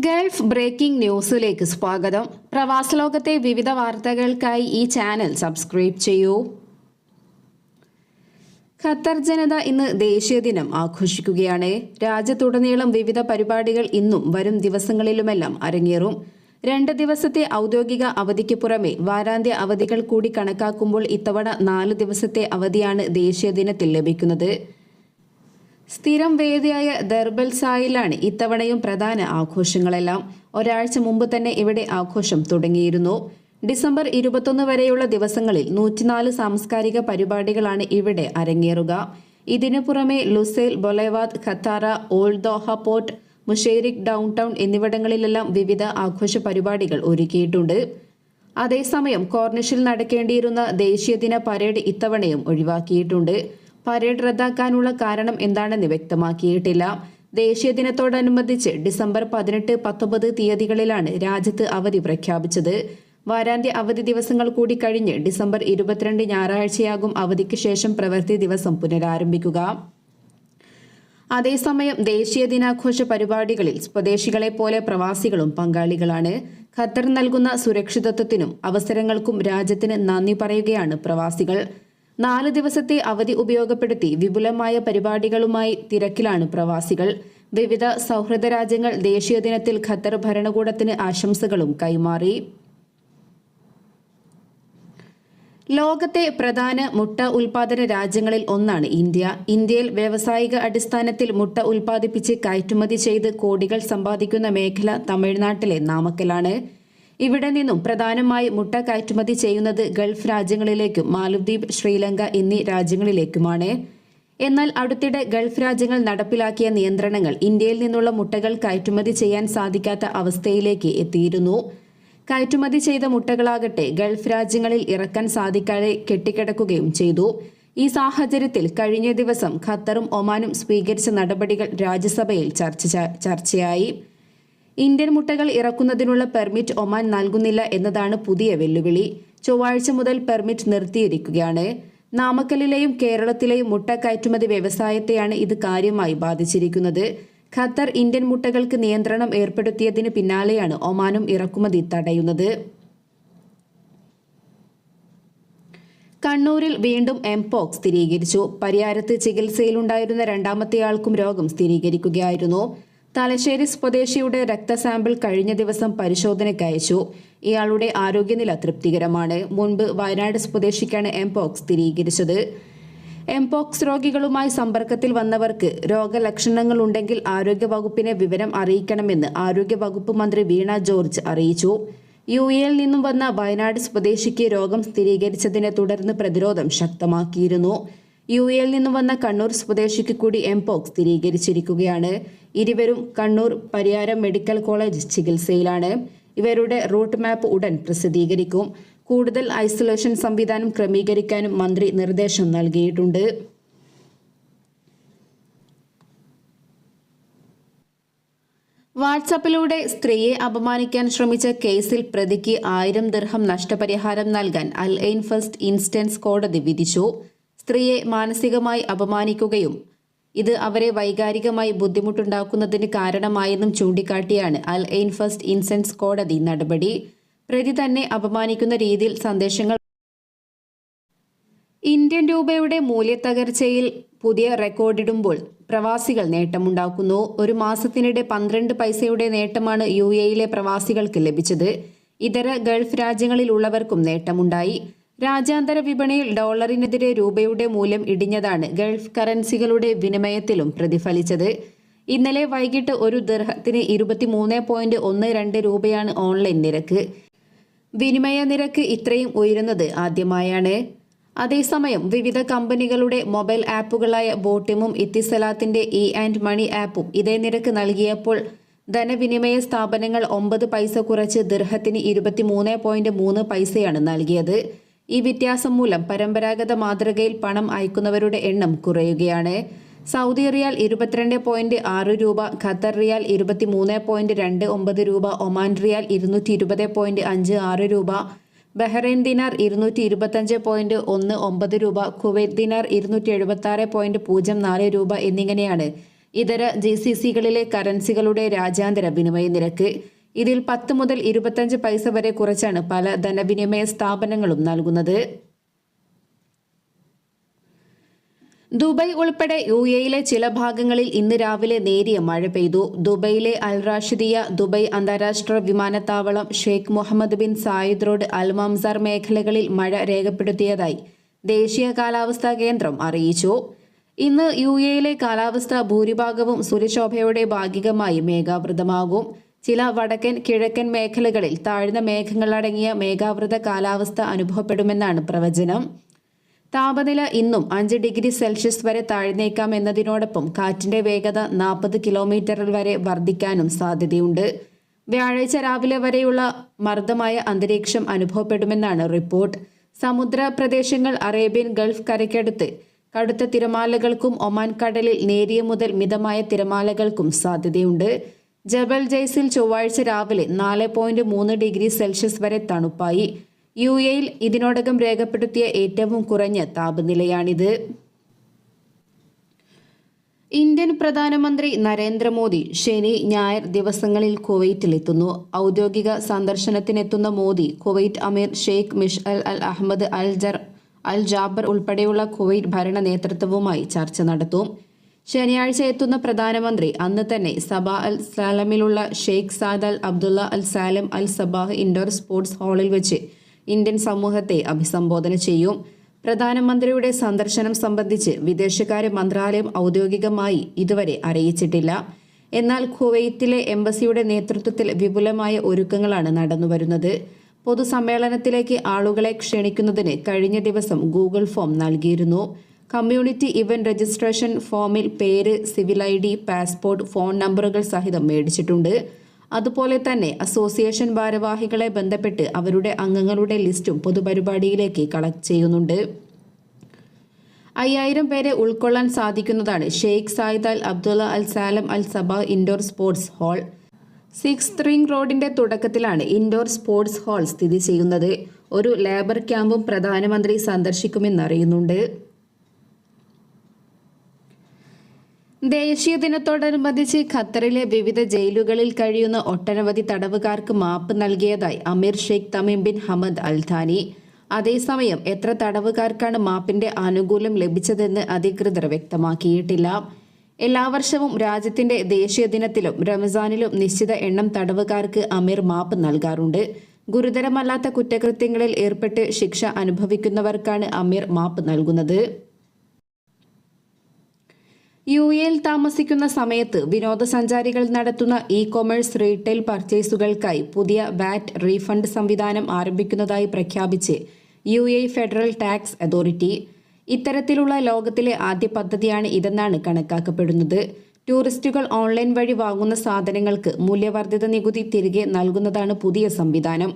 Gulf breaking ന്യൂസിലേക്ക് സ്വാഗതം. പ്രവാസലോകത്തെ വിവിധ വാർത്തകൾക്കായി ഈ ചാനൽ സബ്സ്ക്രൈബ് ചെയ്യൂ. ഖത്തർ ജനത ഇന്ന് ദേശീയ ദിനം ആഘോഷിക്കുകയാണ്. രാജ്യത്തുടനീളം വിവിധ പരിപാടികൾ ഇന്നും വരും ദിവസങ്ങളിലുമെല്ലാം അരങ്ങേറും. 2 ദിവസത്തെ ഔദ്യോഗിക അവധിക്ക് പുറമെ വാരാന്ത്യ അവധികൾ കൂടി കണക്കാക്കുമ്പോൾ ഇത്തവണ 4 ദിവസത്തെ അവധിയാണ് ദേശീയ ദിനത്തിൽ ലഭിക്കുന്നത്. സ്ഥിരം വേദിയായ ദർബൽസായിലാണ് ഇത്തവണയും പ്രധാന ആഘോഷങ്ങളെല്ലാം. ഒരാഴ്ച മുമ്പ് തന്നെ ഇവിടെ ആഘോഷം തുടങ്ങിയിരുന്നു. ഡിസംബർ 21 വരെയുള്ള ദിവസങ്ങളിൽ 104 സാംസ്കാരിക പരിപാടികളാണ് ഇവിടെ അരങ്ങേറുക. ഇതിനു പുറമെ Lusail, ബൊലവാദ്, ഖത്താറ, old Doha port, മുഷൈരിക് downtown എന്നിവിടങ്ങളിലെല്ലാം വിവിധ ആഘോഷ പരിപാടികൾ ഒരുക്കിയിട്ടുണ്ട്. അതേസമയം കോർണിഷിൽ നടക്കേണ്ടിയിരുന്ന ദേശീയദിന പരേഡ് ഇത്തവണയും ഒഴിവാക്കിയിട്ടുണ്ട്. പരേഡ് റദ്ദാക്കാനുള്ള കാരണം എന്താണെന്ന് വ്യക്തമാക്കിയിട്ടില്ല. ദേശീയ ദിനത്തോടനുബന്ധിച്ച് ഡിസംബർ 18, 19 തീയതികളിലാണ് രാജ്യത്ത് അവധി പ്രഖ്യാപിച്ചത്. വാരാന്ത്യ അവധി ദിവസങ്ങൾ കൂടി കഴിഞ്ഞ് ഡിസംബർ 22 ഞായറാഴ്ചയാകും അവധിക്ക് ശേഷം പ്രവൃത്തി ദിവസം പുനരാരംഭിക്കുക. അതേസമയം ദേശീയ ദിനാഘോഷ പരിപാടികളിൽ സ്വദേശികളെ പോലെ പ്രവാസികളും പങ്കാളികളാണ്. ഖത്തർ നൽകുന്ന സുരക്ഷിതത്വത്തിനും അവസരങ്ങൾക്കും രാജ്യത്തിന് നന്ദി പറയുകയാണ് പ്രവാസികൾ. 4 ദിവസത്തെ അവധി ഉപയോഗപ്പെടുത്തി വിപുലമായ പരിപാടികളുമായി തിരക്കിലാണ് പ്രവാസികൾ. വിവിധ സൗഹൃദ രാജ്യങ്ങൾ ദേശീയ ദിനത്തിൽ ഖത്തർ ഭരണകൂടത്തിന് ആശംസകളും കൈമാറി. ലോകത്തെ പ്രധാന മുട്ട ഉൽപാദന രാജ്യങ്ങളിൽ ഒന്നാണ് ഇന്ത്യ. ഇന്ത്യയിൽ വ്യാവസായിക അടിസ്ഥാനത്തിൽ മുട്ട ഉൽപ്പാദിപ്പിച്ച് കയറ്റുമതി ചെയ്ത് കോടികൾ സമ്പാദിക്കുന്ന മേഖല തമിഴ്നാട്ടിലെ നാമക്കലാണ്. ഇവിടെ നിന്നും പ്രധാനമായി മുട്ട കയറ്റുമതി ചെയ്യുന്നത് ഗൾഫ് രാജ്യങ്ങളിലേക്കും മാലദ്വീപ്, ശ്രീലങ്ക എന്നീ രാജ്യങ്ങളിലേക്കുമാണ്. എന്നാൽ അടുത്തിടെ ഗൾഫ് രാജ്യങ്ങൾ നടപ്പിലാക്കിയ നിയന്ത്രണങ്ങൾ ഇന്ത്യയിൽ നിന്നുള്ള മുട്ടകൾ കയറ്റുമതി ചെയ്യാൻ സാധിക്കാത്ത അവസ്ഥയിലേക്ക് എത്തിയിരുന്നു. കയറ്റുമതി ചെയ്ത മുട്ടകളാകട്ടെ ഗൾഫ് രാജ്യങ്ങളിൽ ഇറക്കാൻ സാധിക്കാതെ കെട്ടിക്കിടക്കുകയും ചെയ്തു. ഈ സാഹചര്യത്തിൽ കഴിഞ്ഞ ദിവസം ഖത്തറും ഒമാനും സ്വീകരിച്ച നടപടികൾ രാജ്യസഭയിൽ ചർച്ചയായി. ഇന്ത്യൻ മുട്ടകൾ ഇറക്കുന്നതിനുള്ള പെർമിറ്റ് ഒമാൻ നൽകുന്നില്ല എന്നതാണ് പുതിയ വെല്ലുവിളി. ചൊവ്വാഴ്ച മുതൽ പെർമിറ്റ് നിർത്തിയിരിക്കുകയാണ്. നാമക്കലിലെയും കേരളത്തിലെയും മുട്ട കയറ്റുമതി വ്യവസായത്തെയാണ് ഇത് കാര്യമായി ബാധിച്ചിരിക്കുന്നത്. ഖത്തർ ഇന്ത്യൻ മുട്ടകൾക്ക് നിയന്ത്രണം ഏർപ്പെടുത്തിയതിന് പിന്നാലെയാണ് ഒമാനും ഇറക്കുമതി തടയുന്നത്. കണ്ണൂരിൽ വീണ്ടും എംപോക്സ് സ്ഥിരീകരിച്ചു. പരിയാരത്ത് ചികിത്സയിലുണ്ടായിരുന്ന രണ്ടാമത്തെയാൾക്കും രോഗം സ്ഥിരീകരിക്കുകയായിരുന്നു. തലശ്ശേരി സ്വദേശിയുടെ രക്തസാമ്പിൾ കഴിഞ്ഞ ദിവസം പരിശോധനയ്ക്ക് അയച്ചു. ഇയാളുടെ ആരോഗ്യനില തൃപ്തികരമാണ്. മുൻപ് വയനാട് സ്വദേശിക്കാണ് എംപോക്സ് സ്ഥിരീകരിച്ചത്. എംപോക്സ് രോഗികളുമായി സമ്പർക്കത്തിൽ വന്നവർക്ക് രോഗലക്ഷണങ്ങളുണ്ടെങ്കിൽ ആരോഗ്യവകുപ്പിനെ വിവരം അറിയിക്കണമെന്ന് ആരോഗ്യവകുപ്പ് മന്ത്രി വീണ ജോർജ് അറിയിച്ചു. യുഎഇയിൽ നിന്നും വന്ന വയനാട് സ്വദേശിക്ക് രോഗം സ്ഥിരീകരിച്ചതിനെ തുടർന്ന് പ്രതിരോധം ശക്തമാക്കിയിരുന്നു. യുഎഇയിൽ നിന്നും വന്ന കണ്ണൂർ സ്വദേശിക്ക് കൂടി എംപോക്സ് സ്ഥിരീകരിച്ചിരിക്കുകയാണ്. ഇരുവരും കണ്ണൂർ പരിയാരം മെഡിക്കൽ കോളേജ് ചികിത്സയിലാണ്. ഇവരുടെ റൂട്ട് മാപ്പ് ഉടൻ പ്രസിദ്ധീകരിക്കും. കൂടുതൽ ഐസൊലേഷൻ സംവിധാനം ക്രമീകരിക്കാനും മന്ത്രി നിർദ്ദേശം നൽകിയിട്ടുണ്ട്. വാട്സാപ്പിലൂടെ സ്ത്രീയെ അപമാനിക്കാൻ ശ്രമിച്ച കേസിൽ പ്രതിക്ക് 1000 ദിർഹം നഷ്ടപരിഹാരം നൽകാൻ അൽ ഐൻ ഫസ്റ്റ് ഇൻസ്റ്റൻസ് കോടതി വിധിച്ചു. സ്ത്രീയെ മാനസികമായി അപമാനിക്കുകയും ഇത് അവരെ വൈകാരികമായി ബുദ്ധിമുട്ടുണ്ടാക്കുന്നതിന് കാരണമായെന്നും ചൂണ്ടിക്കാട്ടിയാണ് അൽ ഐൻ ഫസ്റ്റ് ഇൻസ്റ്റൻസ് കോടതി നടപടി. പ്രതി തന്നെ അപമാനിക്കുന്ന രീതിയിൽ സന്ദേശങ്ങൾ ഇന്ത്യൻ രൂപയുടെ മൂല്യത്തകർച്ചയിൽ പുതിയ റെക്കോർഡിടുമ്പോൾ പ്രവാസികൾ നേട്ടമുണ്ടാക്കുന്നു. ഒരു മാസത്തിനിടെ 12 പൈസയുടെ നേട്ടമാണ് യുഎഇയിലെ പ്രവാസികൾക്ക് ലഭിച്ചത്. ഇതര ഗൾഫ് രാജ്യങ്ങളിലുള്ളവർക്കും നേട്ടമുണ്ടായി. രാജ്യാന്തര വിപണിയിൽ ഡോളറിനെതിരെ രൂപയുടെ മൂല്യം ഇടിഞ്ഞതാണ് ഗൾഫ് കറൻസികളുടെ വിനിമയത്തിലും പ്രതിഫലിച്ചത്. ഇന്നലെ വൈകിട്ട് ഒരു ദിർഹത്തിന് 23.12 രൂപയാണ് ഓൺലൈൻ നിരക്ക്. വിനിമയ നിരക്ക് ഇത്രയും ഉയരുന്നത് ആദ്യമായാണ്. അതേസമയം വിവിധ കമ്പനികളുടെ മൊബൈൽ ആപ്പുകളായ ബോട്ടിമും ഇത്തിസലാത്തിന്റെ ഇ&മണി ആപ്പും ഇതേ നിരക്ക് നൽകിയപ്പോൾ ധനവിനിമയ സ്ഥാപനങ്ങൾ 9 പൈസ കുറച്ച് ദിർഹത്തിന് 23.3 പൈസയാണ് നൽകിയത്. ഈ വ്യത്യാസം മൂലം പരമ്പരാഗത മാതൃകയിൽ പണം അയക്കുന്നവരുടെ എണ്ണം കുറയുകയാണ്. സൗദി റിയാൽ 22.6 രൂപ, ഖത്തർ റിയാൽ 23.29 രൂപ, ഒമാൻ റിയാൽ 220.56 രൂപ, ബഹ്റൈൻ ദിനാർ 225.19 രൂപ, കുവൈറ്റ് ദിനാർ 276.04 രൂപ എന്നിങ്ങനെയാണ് ഇതര GCCകളിലെ കറൻസികളുടെ രാജ്യാന്തര വിനിമയ നിരക്ക്. ഇതിൽ 10 മുതൽ 25 പൈസ വരെ കുറച്ചാണ് പല ധനവിനിമയ സ്ഥാപനങ്ങളും നൽകുന്നത്. ദുബായ് ഉൾപ്പെടെ UAEയിലെ ചില ഭാഗങ്ങളിൽ ഇന്ന് രാവിലെ നേരിയ മഴ പെയ്തു. ദുബായിലെ അൽ റാഷിദിയ, ദുബായ് അന്താരാഷ്ട്ര വിമാനത്താവളം, Sheikh Mohammed bin Zayed road, Al Mamzar മേഖലകളിൽ മഴ രേഖപ്പെടുത്തിയതായി ദേശീയ കാലാവസ്ഥാ കേന്ദ്രം അറിയിച്ചു. ഇന്ന് UAEയിലെ കാലാവസ്ഥ ഭൂരിഭാഗവും സൂര്യശോഭയോടെ ഭാഗികമായി മേഘാവൃതമാകും. ചില വടക്കൻ കിഴക്കൻ മേഖലകളിൽ താഴ്ന്ന മേഘങ്ങളടങ്ങിയ മേഘാവൃത കാലാവസ്ഥ അനുഭവപ്പെടുമെന്നാണ് പ്രവചനം. താപനില ഇന്നും 5 ഡിഗ്രി സെൽഷ്യസ് വരെ താഴ്ന്നേക്കാം എന്നതിനോടൊപ്പം കാറ്റിന്റെ വേഗത 40 കിലോമീറ്റർ വരെ വർദ്ധിക്കാനും സാധ്യതയുണ്ട്. വ്യാഴാഴ്ച രാവിലെ വരെയുള്ള മർദ്ദമായ അന്തരീക്ഷം അനുഭവപ്പെടുമെന്നാണ് റിപ്പോർട്ട്. സമുദ്ര പ്രദേശങ്ങൾ, അറേബ്യൻ ഗൾഫ് കരയ്ക്കടുത്ത് കടുത്ത തിരമാലകൾക്കും ഒമാൻ കടലിൽ നേരിയ മുതൽ മിതമായ തിരമാലകൾക്കും സാധ്യതയുണ്ട്. ജബൽ ജയ്സിൽ ചൊവ്വാഴ്ച രാവിലെ 4.3 ഡിഗ്രി സെൽഷ്യസ് വരെ തണുപ്പായി. UAEയിൽ ഇതിനോടകം രേഖപ്പെടുത്തിയ ഏറ്റവും കുറഞ്ഞ താപനിലയാണിത്. ഇന്ത്യൻ പ്രധാനമന്ത്രി നരേന്ദ്രമോദി ശനി, ഞായർ ദിവസങ്ങളിൽ കുവൈറ്റിലെത്തുന്നു. ഔദ്യോഗിക സന്ദർശനത്തിനെത്തുന്ന മോദി കുവൈറ്റ് അമീർ ഷെയ്ഖ് മിഷ്അൽ അൽ അഹമ്മദ് അൽ ജാബർ ഉൾപ്പെടെയുള്ള കുവൈറ്റ് ഭരണ നേതൃത്വവുമായി ചർച്ച നടത്തും. ശനിയാഴ്ച എത്തുന്ന പ്രധാനമന്ത്രി അന്ന് തന്നെ സബാ അൽ സാലമിലുള്ള ഷെയ്ഖ് സാദ് അൽ Abdullah Al Salem Al Sabah indoor sports ഹാളിൽ വെച്ച് ഇന്ത്യൻ സമൂഹത്തെ അഭിസംബോധന ചെയ്യും. പ്രധാനമന്ത്രിയുടെ സന്ദർശനം സംബന്ധിച്ച് വിദേശകാര്യ മന്ത്രാലയം ഔദ്യോഗികമായി ഇതുവരെ അറിയിച്ചിട്ടില്ല. എന്നാൽ കുവൈത്തിലെ എംബസിയുടെ നേതൃത്വത്തിൽ വിപുലമായ ഒരുക്കങ്ങളാണ് നടന്നുവരുന്നത്. പൊതുസമ്മേളനത്തിലേക്ക് ആളുകളെ ക്ഷണിക്കുന്നതിന് കഴിഞ്ഞ ദിവസം ഗൂഗിൾ ഫോം നൽകിയിരുന്നു. കമ്മ്യൂണിറ്റി ഇവന്റ് രജിസ്ട്രേഷൻ ഫോമിൽ പേര്, സിവിൽ ID, പാസ്പോർട്ട്, ഫോൺ നമ്പറുകൾ സഹിതം മേടിച്ചിട്ടുണ്ട്. അതുപോലെ തന്നെ അസോസിയേഷൻ ഭാരവാഹികളെ ബന്ധപ്പെട്ട് അവരുടെ അംഗങ്ങളുടെ ലിസ്റ്റും പൊതുപരിപാടിയിലേക്ക് കളക്ട് ചെയ്യുന്നുണ്ട്. 5000 പേരെ ഉൾക്കൊള്ളാൻ സാധിക്കുന്നതാണ് Sheikh Sayed Al Abdullah Al Salem Al Sabah indoor sports hall. 6th ring റോഡിന്റെ തുടക്കത്തിലാണ് ഇൻഡോർ സ്പോർട്സ് ഹാൾ സ്ഥിതി ചെയ്യുന്നത്. ഒരു ലേബർ ക്യാമ്പും പ്രധാനമന്ത്രി സന്ദർശിക്കുമെന്നറിയുന്നുണ്ട്. ദേശീയ ദിനത്തോടനുബന്ധിച്ച് ഖത്തറിലെ വിവിധ ജയിലുകളിൽ കഴിയുന്ന ഒട്ടനവധി തടവുകാർക്ക് മാപ്പ് നൽകിയതായി അമീർ Sheikh Tamim bin Hamad Al ഥാനി. അതേസമയം എത്ര തടവുകാർക്കാണ് മാപ്പിന്റെ ആനുകൂല്യം ലഭിച്ചതെന്ന് അധികൃതർ വ്യക്തമാക്കിയിട്ടില്ല. എല്ലാ വർഷവും രാജ്യത്തിന്റെ ദേശീയ ദിനത്തിലും റമസാനിലും നിശ്ചിത എണ്ണം തടവുകാർക്ക് അമീർ മാപ്പ് നൽകാറുണ്ട്. ഗുരുതരമല്ലാത്ത കുറ്റകൃത്യങ്ങളിൽ ഏർപ്പെട്ട് ശിക്ഷ അനുഭവിക്കുന്നവർക്കാണ് അമീർ മാപ്പ് നൽകുന്നത്. UAEയിൽ താമസിക്കുന്ന സമയത്ത് വിനോദസഞ്ചാരികൾ നടത്തുന്ന ഇ-കൊമേഴ്സ് റീറ്റെയിൽ പർച്ചേസുകൾക്കായി പുതിയ VAT റീഫണ്ട് സംവിധാനം ആരംഭിക്കുന്നതായി പ്രഖ്യാപിച്ച് UAE ഫെഡറൽ ടാക്സ് അതോറിറ്റി. ഇത്തരത്തിലുള്ള ലോകത്തിലെ ആദ്യ പദ്ധതിയാണ് ഇതെന്നാണ് കണക്കാക്കപ്പെടുന്നത്. ടൂറിസ്റ്റുകൾ ഓൺലൈൻ വഴി വാങ്ങുന്ന സാധനങ്ങൾക്ക് മൂല്യവർദ്ധിത നികുതി തിരികെ നൽകുന്നതാണ് പുതിയ സംവിധാനം.